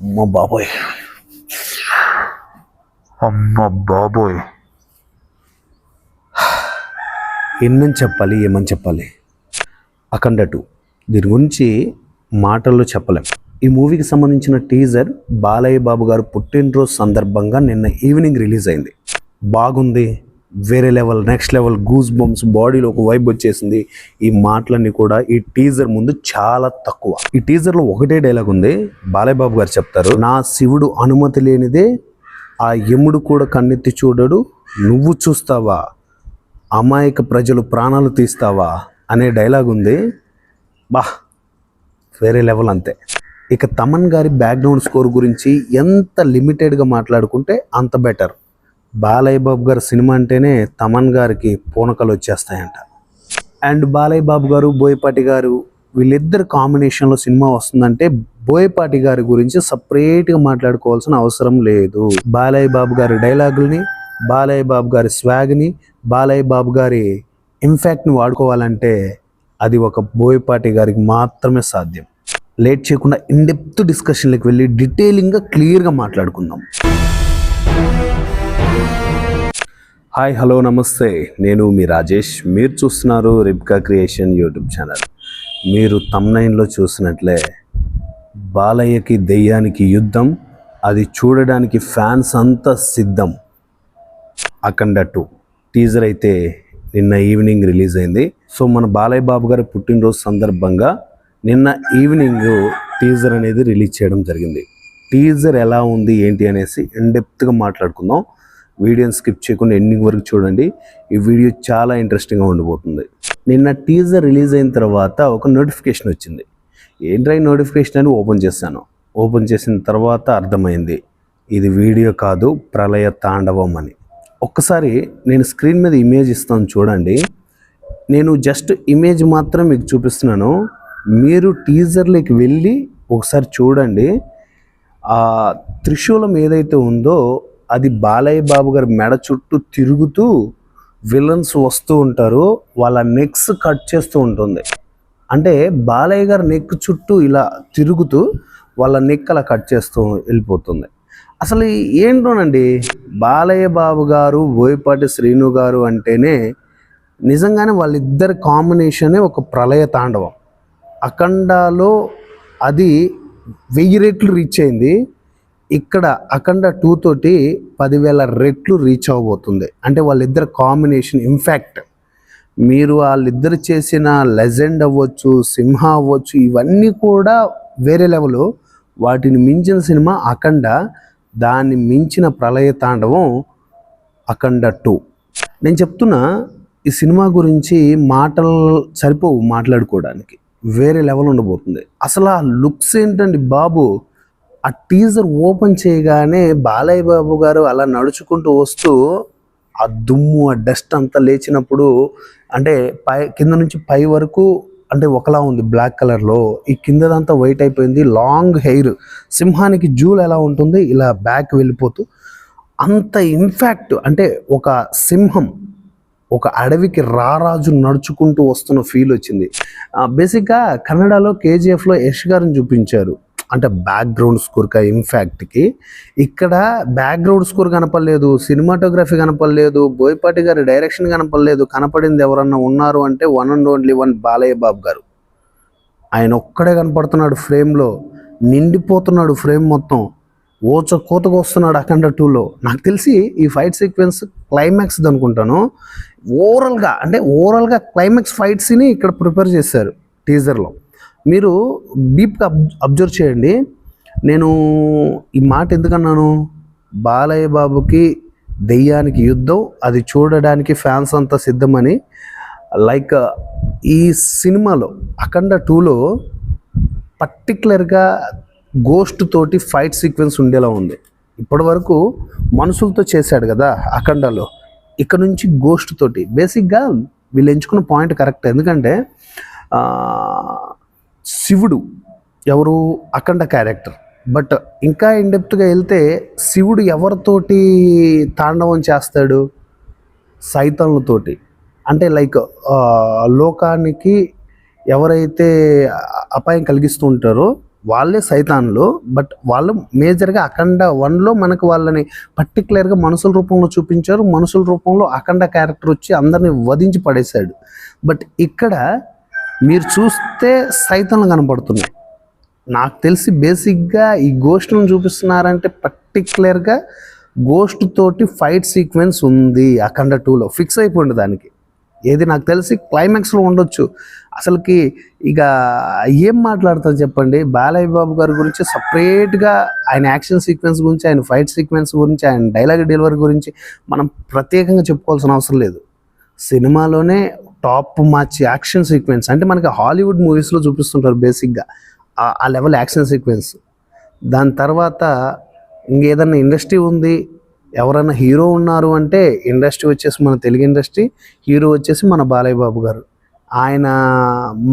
అమ్మ బాబోయ్, అమ్మ బాబోయ్, ఎన్నని చెప్పాలి, ఏమని చెప్పాలి. అఖండ 2 దీని గురించి మాటల్లో చెప్పలేం. ఈ మూవీకి సంబంధించిన టీజర్ బాలయ్య బాబు గారు పుట్టినరోజు సందర్భంగా నిన్న ఈవినింగ్ రిలీజ్ అయింది. బాగుంది, వేరే level, next level, goose bumps, బాడీలో ఒక వైబ్ వచ్చేసింది. ఈ మాటలన్నీ కూడా ఈ టీజర్ ముందు చాలా తక్కువ. ఈ టీజర్లో ఒకటే డైలాగ్ ఉంది. బాలయ్య బాబు గారు చెప్తారు, నా శివుడు అనుమతి లేనిదే ఆ యముడు కూడా కన్నెత్తి చూడడు, నువ్వు చూస్తావా, అమాయక ప్రజలు ప్రాణాలు తీస్తావా అనే డైలాగ్ ఉంది. బా, వేరే లెవెల్ అంతే. ఇక తమన్ గారి బ్యాక్గ్రౌండ్ స్కోర్ గురించి ఎంత లిమిటెడ్గా మాట్లాడుకుంటే అంత బెటర్. బాలయ్య బాబు గారు సినిమా అంటేనే తమన్ గారికి పూనకలు వచ్చేస్తాయంట. అండ్ బాలయ్య బాబు గారు, బోయపాటి గారు వీళ్ళిద్దరు కాంబినేషన్లో సినిమా వస్తుందంటే బోయపాటి గారి గురించి సపరేట్గా మాట్లాడుకోవాల్సిన అవసరం లేదు. బాలయ్య బాబు గారి డైలాగుల్ని, బాలయ్య బాబు గారి స్వాగ్ని, బాలయ్య బాబు గారి ఇంపాక్ట్ని వాడుకోవాలంటే అది ఒక బోయపాటి గారికి మాత్రమే సాధ్యం. లేట్ చేయకుండా ఇన్డెప్త్ డిస్కషన్లకు వెళ్ళి డీటెయిలింగ్గా క్లియర్గా మాట్లాడుకుందాం. హాయ్, హలో, నమస్తే. నేను మీ రాజేష్. మీరు చూస్తున్నారు రిబ్కా క్రియేషన్ యూట్యూబ్ ఛానల్. మీరు తమ్నైన్లో చూసినట్లే బాలయ్యకి దెయ్యానికి యుద్ధం, అది చూడడానికి ఫ్యాన్స్ అంతా సిద్ధం. అఖండ 2 టీజర్ అయితే నిన్న ఈవినింగ్ రిలీజ్ అయింది. సో మన బాలయ్య బాబు గారి పుట్టినరోజు సందర్భంగా నిన్న ఈవినింగ్ టీజర్ అనేది రిలీజ్ చేయడం జరిగింది. టీజర్ ఎలా ఉంది ఏంటి అనేసి ఇన్డెప్త్గా మాట్లాడుకుందాం. వీడియోని స్కిప్ చేయకుండా ఎండింగ్ వరకు చూడండి. ఈ వీడియో చాలా ఇంట్రెస్టింగ్గా ఉండిపోతుంది. నిన్న టీజర్ రిలీజ్ అయిన తర్వాత ఒక నోటిఫికేషన్ వచ్చింది. ఏంట్రా నోటిఫికేషన్ అని ఓపెన్ చేశాను. ఓపెన్ చేసిన తర్వాత అర్థమైంది, ఇది వీడియో కాదు, ప్రళయ తాండవం అని. ఒక్కసారి నేను స్క్రీన్ మీద ఇమేజ్ ఇస్తాను చూడండి. నేను జస్ట్ ఇమేజ్ మాత్రం మీకు చూపిస్తున్నాను. మీరు టీజర్లోకి వెళ్ళి ఒకసారి చూడండి. ఆ త్రిశూలం ఏదైతే ఉందో అది బాలయ్య బాబు గారి మెడ చుట్టూ తిరుగుతూ విలన్స్ వస్తూ ఉంటారు, వాళ్ళ నెక్స్ కట్ చేస్తూ ఉంటుంది. అంటే బాలయ్య గారి నెక్ చుట్టూ ఇలా తిరుగుతూ వాళ్ళ నెక్ అలా కట్ చేస్తూ వెళ్ళిపోతుంది. అసలు ఏంటోనండి, బాలయ్య బాబు గారు, బోయపాటి శ్రీను గారు అంటేనే నిజంగానే వాళ్ళిద్దరి కాంబినేషనే ఒక ప్రళయ తాండవం. అఖండాలో అది 1000 రెట్లు రీచ్ అయింది. ఇక్కడ అఖండ 2 తోటి 10,000 రెట్లు రీచ్ అవ్వబోతుంది. అంటే వాళ్ళిద్దరు కాంబినేషన్ ఇంపాక్ట్, మీరు వాళ్ళిద్దరు చేసిన లెజెండ్ అవ్వచ్చు, సింహ అవ్వచ్చు, ఇవన్నీ కూడా వేరే లెవెల్. వాటిని మించిన సినిమా అఖండ, దాన్ని మించిన ప్రళయ తాండవం అఖండ 2. నేను చెప్తున్నా, ఈ సినిమా గురించి మాటలు సరిపోవు మాట్లాడుకోవడానికి, వేరే లెవెల్ ఉండబోతుంది. అసలు ఆ లుక్స్ ఏంటండి బాబు. ఆ టీజర్ ఓపెన్ చేయగానే బాలయ్య బాబు గారు అలా నడుచుకుంటూ వస్తూ ఆ దుమ్ము, ఆ డస్ట్ అంతా లేచినప్పుడు, అంటే కింద నుంచి పై వరకు అంటే ఒకలా ఉంది బ్లాక్ కలర్లో, ఈ కిందదంతా వైట్ అయిపోయింది. లాంగ్ హెయిర్, సింహానికి జూలు ఎలా ఉంటుంది ఇలా బ్యాక్ వెళ్ళిపోతూ, అంత ఇంపాక్ట్. అంటే ఒక సింహం ఒక అడవికి రారాజు నడుచుకుంటూ వస్తున్న ఫీల్ వచ్చింది. బేసిక్గా కన్నడలో కేజీఎఫ్లో యష్ గారిని చూపించారు, అంటే బ్యాక్గ్రౌండ్ స్కోర్కి ఇంపాక్ట్కి. ఇక్కడ బ్యాక్గ్రౌండ్ స్కోర్ కనపడలేదు, సినిమాటోగ్రఫీ కనపడలేదు, బోయపాటి గారి డైరెక్షన్ కనపడలేదు. కనపడింది ఎవరన్నా ఉన్నారు అంటే one and only one Balayya Babu గారు. ఆయన ఒక్కడే కనపడుతున్నాడు ఫ్రేమ్లో, నిండిపోతున్నాడు ఫ్రేమ్ మొత్తం. కోతకు వస్తున్నాడు అఖండ 2లో. నాకు తెలిసి ఈ ఫైట్ సీక్వెన్స్ క్లైమాక్స్ అనుకుంటాను. ఓవరాల్గా క్లైమాక్స్ ఫైట్స్ని ఇక్కడ ప్రిపేర్ చేశారు టీజర్లో. మీరు డీప్గా అబ్జర్వ్ చేయండి. నేను ఈ మాట ఎందుకన్నాను, బాలయ్య బాబుకి దెయ్యానికి యుద్ధం, అది చూడడానికి ఫ్యాన్స్ అంతా సిద్ధమని. లైక్ ఈ సినిమాలో అఖండ 2లో పర్టికులర్గా గోస్ట్ తోటి ఫైట్ సీక్వెన్స్ ఉండేలా ఉంది. ఇప్పటి వరకు మనుషులతో చేశాడు కదా అఖండలో, ఇక్కడ నుంచి గోస్ట్ తోటి. బేసిక్గా వీళ్ళు ఎంచుకున్న పాయింట్ కరెక్ట్. ఎందుకంటే శివుడు ఎవరు, అఖండ క్యారెక్టర్. బట్ ఇంకా ఇన్డెప్త్గా వెళ్తే శివుడు ఎవరితోటి తాండవం చేస్తాడు, సైతాన్లతోటి. అంటే లైక్ లోకానికి ఎవరైతే అపాయం కలిగిస్తూ ఉంటారో వాళ్ళే సైతాన్లు, బట్ వాళ్ళు మేజర్గా అఖండ 1లో మనకు వాళ్ళని పర్టికులర్గా మనుషుల రూపంలో చూపించారు. మనుషుల రూపంలో అఖండ క్యారెక్టర్ వచ్చి అందరిని వధించి పడేశాడు. బట్ ఇక్కడ మీరు చూస్తే సైతాన్లు కనపడుతున్నాయి. నాకు తెలిసి బేసిక్గా ఈ గోస్ట్లను చూపిస్తున్నారంటే పర్టికులర్గా గోస్ట్ తోటి ఫైట్ సీక్వెన్స్ ఉంది అఖండ 2లో, ఫిక్స్ అయిపోయింది దానికి. ఏది నాకు తెలిసి క్లైమాక్స్లో ఉండొచ్చు. అసలుకి ఇక ఏం మాట్లాడతారు చెప్పండి. బాలయ్య బాబు గారి గురించి సపరేట్గా ఆయన యాక్షన్ సీక్వెన్స్ గురించి, ఆయన ఫైట్ సీక్వెన్స్ గురించి, ఆయన డైలాగ్ డెలివరీ గురించి మనం ప్రత్యేకంగా చెప్పుకోవాల్సిన అవసరం లేదు. సినిమాలోనే టాప్ మ్యాచ్ యాక్షన్ సీక్వెన్స్ అంటే మనకి హాలీవుడ్ మూవీస్లో చూపిస్తుంటారు బేసిక్గా ఆ లెవెల్ యాక్షన్ సీక్వెన్స్. దాని తర్వాత ఇంకేదన్నా ఇండస్ట్రీ ఉంది, ఎవరైనా హీరో ఉన్నారు అంటే ఇండస్ట్రీ వచ్చేసి మన తెలుగు ఇండస్ట్రీ, హీరో వచ్చేసి మన బాలయ్య బాబు గారు. ఆయన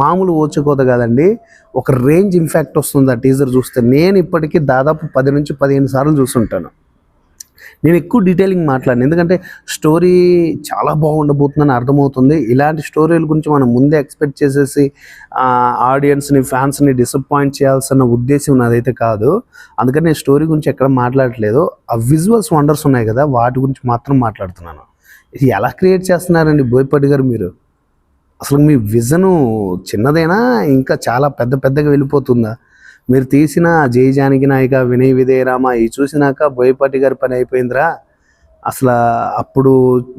మామూలు ఓచుకోత కాదండి, ఒక రేంజ్ ఇంపాక్ట్ వస్తుంది ఆ టీజర్ చూస్తే. నేను ఇప్పటికీ దాదాపు 10 నుంచి 15 సార్లు చూస్తుంటాను. నేను ఎక్కువ డీటెయిలింగ్ మాట్లాడను, ఎందుకంటే స్టోరీ చాలా బాగుండబోతుందని అర్థమవుతుంది. ఇలాంటి స్టోరీల గురించి మనం ముందే ఎక్స్పెక్ట్ చేసేసి ఆడియన్స్ని, ఫ్యాన్స్ని డిసప్పాయింట్ చేయాల్సిన ఉద్దేశం నాదైతే కాదు. అందుకని నేను స్టోరీ గురించి ఎక్కడ మాట్లాడట్లేదు. ఆ విజువల్స్ వండర్స్ ఉన్నాయి కదా, వాటి గురించి మాత్రం మాట్లాడుతున్నాను. ఇది ఎలా క్రియేట్ చేస్తున్నారండి బోయపాటి గారు మీరు? అసలు మీ విజను చిన్నదైనా ఇంకా చాలా పెద్దగా వెళ్ళిపోతుందా? మీరు తీసిన జై జానకి నాయక, వినయ విధేయ రామ ఇవి చూసినాక బోయపాటి గారి పని అయిపోయిందిరా. అసలు అప్పుడు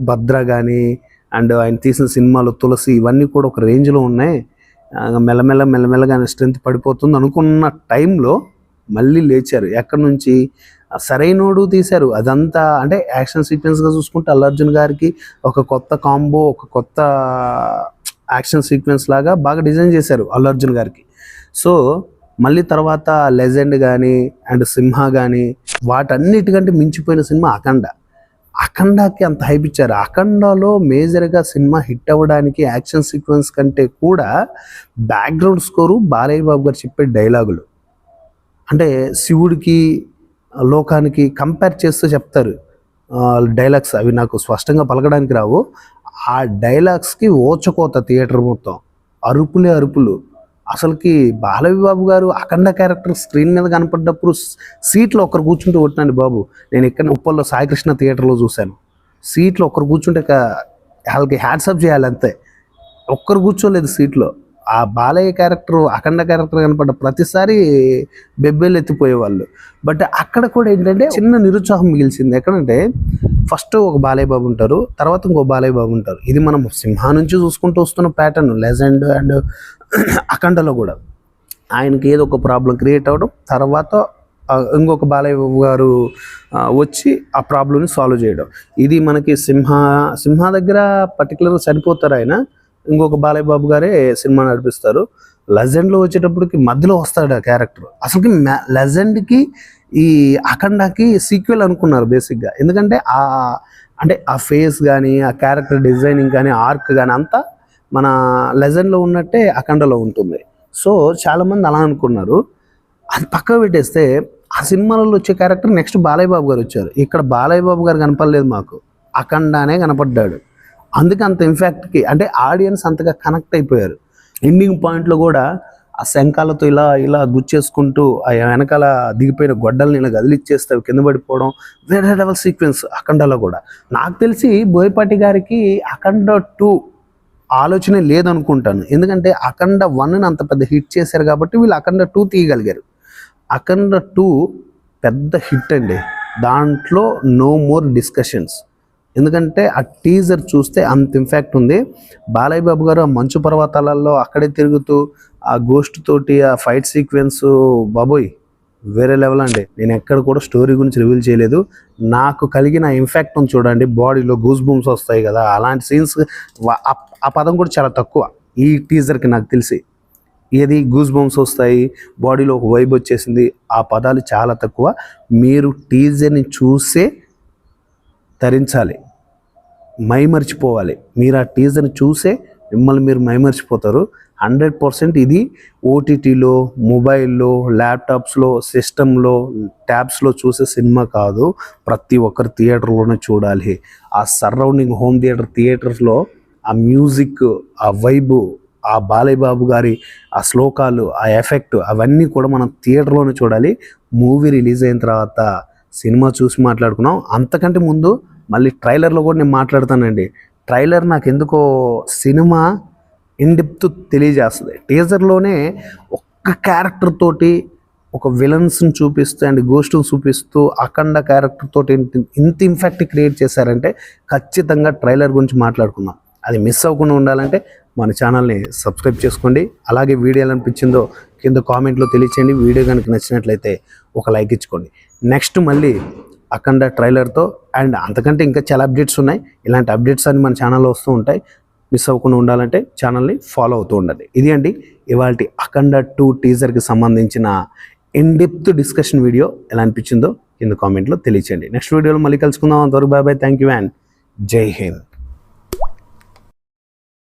భద్ర కానీ అండ్ ఆయన తీసిన సినిమాలు తులసి ఇవన్నీ కూడా ఒక రేంజ్లో ఉన్నాయి. మెల్లమెల్లగా స్ట్రెంత్ పడిపోతుంది అనుకున్న టైంలో మళ్ళీ లేచారు. ఎక్కడి నుంచి? సరైనోడు తీశారు. అదంతా అంటే యాక్షన్ సీక్వెన్స్గా చూసుకుంటే అల్లు అర్జున్ గారికి ఒక కొత్త కాంబో, ఒక కొత్త యాక్షన్ సీక్వెన్స్ లాగా బాగా డిజైన్ చేశారు అల్లు అర్జున్ గారికి. సో మళ్ళీ తర్వాత లెజెండ్ కానీ అండ్ సింహ కానీ వాటన్నిటికంటే మించిపోయిన సినిమా అఖండకి అంత హైప్ ఇచ్చారు. అఖండలో మేజర్గా సినిమా హిట్ అవ్వడానికి యాక్షన్ సీక్వెన్స్ కంటే కూడా బ్యాక్గ్రౌండ్ స్కోరు బాలయ్య బాబు గారు చెప్పే డైలాగులు, అంటే శివుడికి లోకానికి కంపేర్ చేస్తూ చెప్తారు డైలాగ్స్. అవి నాకు స్పష్టంగా పలకడానికి రావు. ఆ డైలాగ్స్కి ఓచకోత థియేటర్ మొత్తం, అరుపులు. అసలుకి బాలయ్య బాబు గారు అఖండ క్యారెక్టర్ స్క్రీన్ మీద కనపడ్డప్పుడు సీట్లో ఒక్కరు కూర్చుంటూ కొట్టినండి బాబు. నేను ఇక్కడ ఉప్పల్లో సాయికృష్ణ థియేటర్లో చూశాను. సీట్లో ఒక్కరు కూర్చుంటే వాళ్ళకి హ్యాట్సప్ చేయాలి అంతే. ఒక్కరు కూర్చోలేదు సీట్లో. ఆ బాలయ్య క్యారెక్టర్, అఖండ క్యారెక్టర్ కనపడ్డ ప్రతిసారి బెబ్బేలు ఎత్తిపోయేవాళ్ళు. బట్ అక్కడ కూడా ఏంటంటే చిన్న నిరుత్సాహం మిగిల్చింది. ఎక్కడంటే ఫస్ట్ ఒక బాలయ్య బాబు ఉంటారు, తర్వాత ఇంకో బాలయ్య బాబు ఉంటారు. ఇది మనం సింహ నుంచి చూసుకుంటూ వస్తున్న ప్యాటర్న్ లెజెండ్ అండ్ అఖండలో కూడా ఆయనకి ఏదో ఒక ప్రాబ్లం క్రియేట్ అవ్వడం, తర్వాత ఇంకొక బాలయ్య బాబు గారు వచ్చి ఆ ప్రాబ్లమ్ని సాల్వ్ చేయడం. ఇది మనకి సింహ దగ్గర పర్టికులర్గా సరిపోతారు ఆయన. ఇంకొక బాలయ్య బాబు గారే సినిమా నడిపిస్తారు. లెజెండ్లో వచ్చేటప్పటికి మధ్యలో వస్తాడు ఆ క్యారెక్టర్. అసలుకి లెజెండ్కి ఈ అఖండకి సీక్వెల్ అనుకున్నారు బేసిక్గా. ఎందుకంటే ఆ ఫేస్ కానీ, ఆ క్యారెక్టర్ డిజైనింగ్ కానీ, ఆర్క్ కానీ అంతా మన లెజెండ్లో ఉన్నట్టే అఖండలో ఉంటుంది. సో చాలామంది అలా అనుకున్నారు. అది పక్కన పెట్టేస్తే ఆ సినిమాలలో వచ్చే క్యారెక్టర్ నెక్స్ట్ బాలయ్య బాబు గారు వచ్చారు. ఇక్కడ బాలయ్య బాబు గారు కనపడలేదు మాకు, అఖండానే కనపడ్డాడు. అందుకే అంత ఇంపాక్ట్కి అంటే ఆడియన్స్ అంతగా కనెక్ట్ అయిపోయారు. ఎండింగ్ పాయింట్లో కూడా ఆ శంఖాలతో ఇలా గుచ్చేసుకుంటూ ఆ వెనకాల దిగిపోయిన గొడ్డల్ని ఇలా కదిలిచ్చేస్తే కింద పడిపోవడం వేరే లెవెల్ సీక్వెన్స్ అఖండలో కూడా. నాకు తెలిసి బోయపాటి గారికి అఖండ 2 ఆలోచనే లేదనుకుంటాను. ఎందుకంటే అఖండ 1ని అంత పెద్ద హిట్ చేశారు కాబట్టి వీళ్ళు అఖండ 2 తీయగలిగారు. అఖండ 2 పెద్ద హిట్ అండి, దాంట్లో నో మోర్ డిస్కషన్స్. ఎందుకంటే ఆ టీజర్ చూస్తే అంత ఇంపాక్ట్ ఉంది. బాలయ్య బాబు గారు ఆ మంచు పర్వతాలలో అక్కడే తిరుగుతూ ఆ గోస్ట్ తోటి ఆ ఫైట్ సీక్వెన్స్ బాబోయ్ వేరే లెవెల్ అండి. నేను ఎక్కడ కూడా స్టోరీ గురించి రివీల్ చేయలేదు. నాకు కలిగిన ఇంపాక్ట్ ఉంది చూడండి, బాడీలో గూస్ బూమ్స్ వస్తాయి కదా, అలాంటి సీన్స్ ఆ పదం కూడా చాలా తక్కువ ఈ టీజర్కి నాకు తెలిసి. ఏది గూస్ బూమ్స్ వస్తాయి, బాడీలో ఒక వైబ్ వచ్చేసింది, ఆ పదాలు చాలా తక్కువ. మీరు టీజర్ని చూసే తరించాలి, మైమర్చిపోవాలి. మీరు ఆ టీజర్ని చూసే మిమ్మల్ని మీరు మైమర్చిపోతారు. 100% ఇది ఓటీటీలో, మొబైల్లో, ల్యాప్టాప్స్లో, సిస్టంలో, ట్యాబ్స్లో చూసే సినిమా కాదు. ప్రతి ఒక్కరు థియేటర్లోనే చూడాలి. ఆ సరౌండింగ్ హోమ్ థియేటర్స్లో ఆ మ్యూజిక్, ఆ వైబు ఆ బాలయ్య బాబు గారి ఆ శ్లోకాలు, ఆ ఎఫెక్ట్ అవన్నీ కూడా మనం థియేటర్లోనే చూడాలి. మూవీ రిలీజ్ అయిన తర్వాత సినిమా చూసి మాట్లాడుకున్నాం. అంతకంటే ముందు మళ్ళీ ట్రైలర్లో కూడా నేను మాట్లాడతానండి. ట్రైలర్ నాకు ఎందుకో సినిమా ఇన్ డెప్త్ తెలియజేస్తుంది. టీజర్లోనే ఒక్క క్యారెక్టర్ తోటి ఒక విలన్స్ని చూపిస్తూ అండ్ గోస్ట్ని చూపిస్తూ అఖండ క్యారెక్టర్ తోటి ఇంత ఇంపాక్ట్ క్రియేట్ చేశారంటే ఖచ్చితంగా ట్రైలర్ గురించి మాట్లాడుకుందాం. అది మిస్ అవ్వకుండా ఉండాలంటే మన ఛానల్ని సబ్స్క్రైబ్ చేసుకోండి. అలాగే వీడియో ఎలా అనిపించిందో కింద కామెంట్లో తెలియచేయండి. వీడియో కనుక నచ్చినట్లయితే ఒక లైక్ ఇచ్చుకోండి. నెక్స్ట్ మళ్ళీ అఖండ ట్రైలర్తో అండ్ అంతకంటే ఇంకా చాలా అప్డేట్స్ ఉన్నాయి. ఇలాంటి అప్డేట్స్ అన్ని మన ఛానల్లో వస్తూ ఉంటాయి. మిస్ అవ్వకుండా ఉండాలంటే ఛానల్ని ఫాలో అవుతూ ఉండండి. ఇది అండి ఇవాల్టి అఖండ 2 టీజర్కి సంబంధించిన ఇన్ డెప్త్ డిస్కషన్ వీడియో. ఎలా అనిపించిందో కింద కామెంట్లో తెలియచేయండి. నెక్స్ట్ వీడియోలో మళ్ళీ కలుసుకుందాం. అంతవరకు bye bye, thank you and జై హింద్.